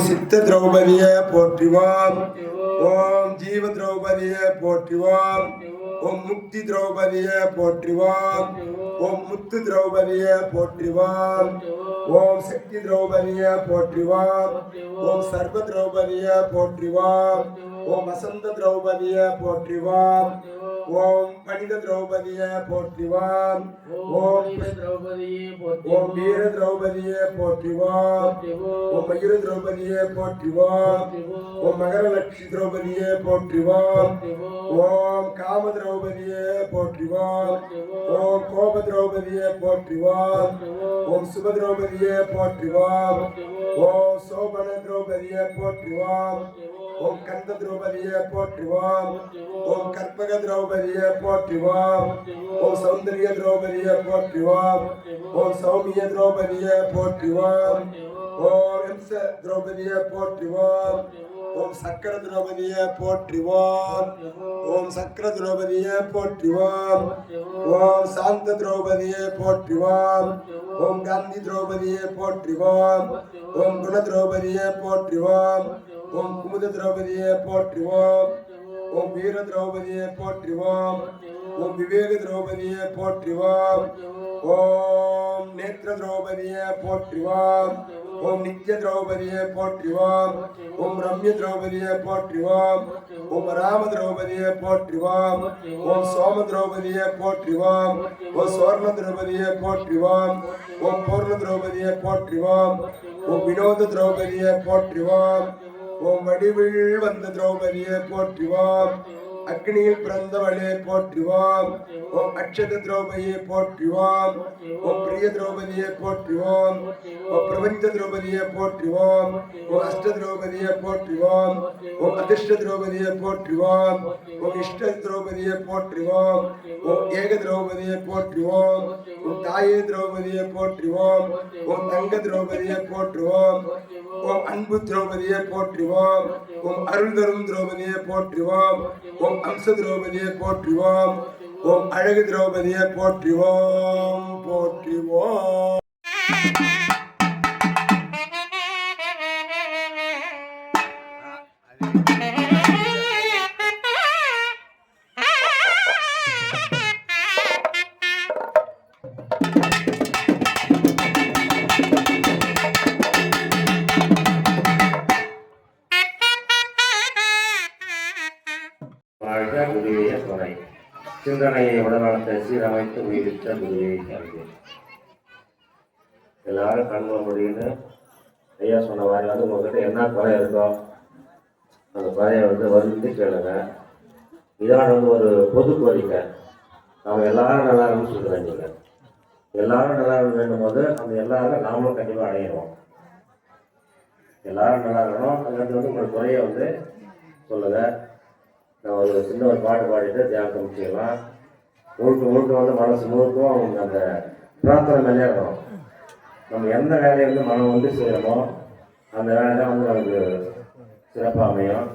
சித்த திரௌபதியே போற்றிவோம். ஓம் ஜீவ திரௌபதியே போற்றிவோம். ஓம் முக்தி திரௌபதியே போற்றிவோம். ஓம் முத்து திரௌபதியே போற்றிவோம். ஓம் சக்தி திரௌபதியே போற்றிவோம். ஓம் சர்வ திரௌபதியே போற்றிவோம். ஓம் வசந்த திரௌபதியே போற்றிவோம். ஓம் பணித திரௌபதியே போற்றிவோம். ஓம் திரௌபதியே ஓம் வீர திரௌபதியே போற்றிவோம். ஓம் மயூர திரௌபதியே போற்றிவோம். ஓம் மகரலட்சுமி திரௌபதியே போற்றிவோம். ஓம் காம திரௌபதியே போற்றிவோம். ஓம் கோப திரௌபதியே போற்றிவோம். ஓம் சுப திரௌபதியே போற்றிவோம். ஓம் சோபன திரௌபதியே போற்றிவோம். ஓம் கந்த திரௌபதியே போற்றிவோம். ஓம் கற்பக திரௌபதியே போற்றிவோம். ஓம் சௌந்தரிய திரௌபதியே போற்றிவோம். ஓம் சௌமிய திரௌபதியே போற்றிவோம். ஓம் ஹம்ச திரௌபதியே போற்றிவோம். ஓம் சக்கர திரௌபதியே போற்றிவோம். ஓம் சக்கர திரௌபதியே போற்றிவோம். ஓம் சாந்த திரௌபதியே போற்றிவோம். ஓம் காந்தி திரௌபதியே போற்றிவோம். ஓம் குண திரௌபதியே போற்றிவோம். ஓம் குமுத திரௌபதியே போற்றிவோம். ஓம் வீர திரௌபதியே போற்றிவோம். ஓம் விவேக திரௌபதியே போற்றிவோம். ஓம் நேத்திர திரௌபதியே போற்றிவோம். ஓம் நித்ய திரௌபதியே போற்றிவோம். ஓம் ரம்ய திரௌபதியே போற்றிவோம். ஓம் ராம திரௌபதியே போற்றிவோம். ஓம் சோம திரௌபதியே போற்றிவோம். ஓம் சுவர்ண திரௌபதியே போற்றிவோம். ஓம் பூர்ண திரௌபதியே போற்றிவோம். ஓம் வினோத திரௌபதியே போற்றிவோம். ஓம் வடிவில் வந்த திரௌபதியே போற்றிவோம். அக்னியில் பிறந்தவளே போற்றிவோம். ஓம் அக்ஷத திரௌபதியை போற்றிவோம். ஓம் பிரிய திரௌபதியை போற்றிவோம். ஓம் பிரபஞ்ச திரௌபதியை போற்றிவோம். ஓம் அஷ்ட திரௌபதியை போற்றிவோம். ஓம் அதிர்ஷ்ட திரௌபதியை போற்றிவோம். ஓம் இஷ்ட திரௌபதியை போற்றிவோம். ஓம் ஏக திரௌபதியை போற்றிவோம். ஓம் தாயே திரௌபதியை போற்றிவோம். ஓம் தங்க திரௌபதியை போற்றுவோம். ஓம் அன்பு திரௌபதியை போற்றுவோம். ஓம் அருள் தரும் திரௌபதியை போற்றுவோம். ஓம் அம்ச திரௌபதியை போற்றுவோம். ஓம் அழகு திரௌபதியை போற்றுவோம். போற்றி குருவிய துணை சிந்தனையை உடல்நலத்தை சீரமைத்து உயிரிட்ட குருவியை கல்வி. எல்லாரும் கண்ம முடியுன்னு ஐயா சொன்ன மாதிரி வந்து உங்ககிட்ட என்ன குறை இருக்கோ அந்த குறையை வருத்தி கேளுங்க. இதான் ஒரு பொது கோரிக்கை. நம்ம எல்லாரும் நல்லா இருக்கணும்னு சொல்லுவேன். நீங்கள் எல்லாரும் நல்லா இருக்கணும் வேண்டும் போது அந்த எல்லாரும் நாமளும் கண்டிப்பாக அடையிறோம். எல்லாரும் நல்லா இருக்கணும். அதுக்கு உங்களோட குறையை சொல்லுங்கள். நான் ஒரு சின்ன ஒரு பாட்டு பாடிட்டு தியானத்தை முடிச்சுக்கலாம். முழுக்க மனசு முழுக்கும் அவங்க அந்த பிரார்த்தனை மேலே இருக்கணும். நம்ம எந்த வேலையை மனம் செய்யணுமோ அந்த வேலை தான் நமக்கு சிறப்பாக அமையும்.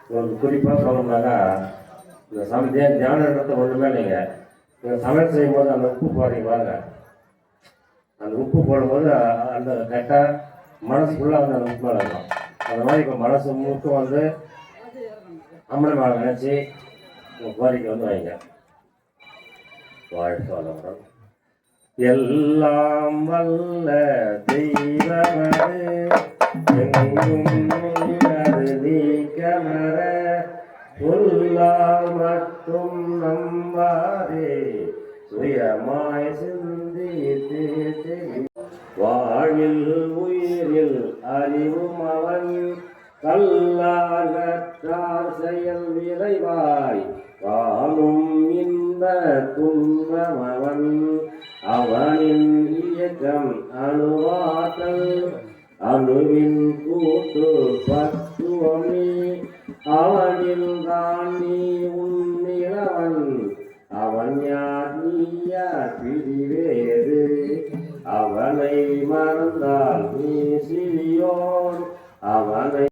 உங்களுக்கு குறிப்பாக சொல்லணும்னாக்கா இந்த தியானத்தை ஒன்றுமே இல்லைங்க. நீங்கள் சமையல் செய்யும்போது அந்த உப்பு போடுறீங்க பாருங்க. அந்த உப்பு போடும்போது அந்த கரெக்டாக மனசு ஃபுல்லாக அந்த உப்பு மேலே இருக்கும். அந்த மாதிரி இப்போ மனசு முழுக்க அம்மனை மேலே நினச்சி உங்கள் கோரிக்கை வைங்க. வாழ்க்கை வளமுடன். எல்லாம் வல்ல தெய்வமது எங்கும் நீக்கமர சொல்லால் மட்டும் நம்பாதே சுயமாய் சிந்தித்து வாழ்வில் உயிரில் அறிவும் அவன் கல்லாகற்றார் செயல் விரைவாய் காணும் இந்த துன்பமவன் அவனின் இயக்கம் அணுவாற்றல் அணுவின் கூட்டு பத்துவமே அவனில் தான் நீ உன்னிலவன் அவன் யார் நீயா பிரிவேறு அவனை மறந்தால் நீ சிறியோன் அவனை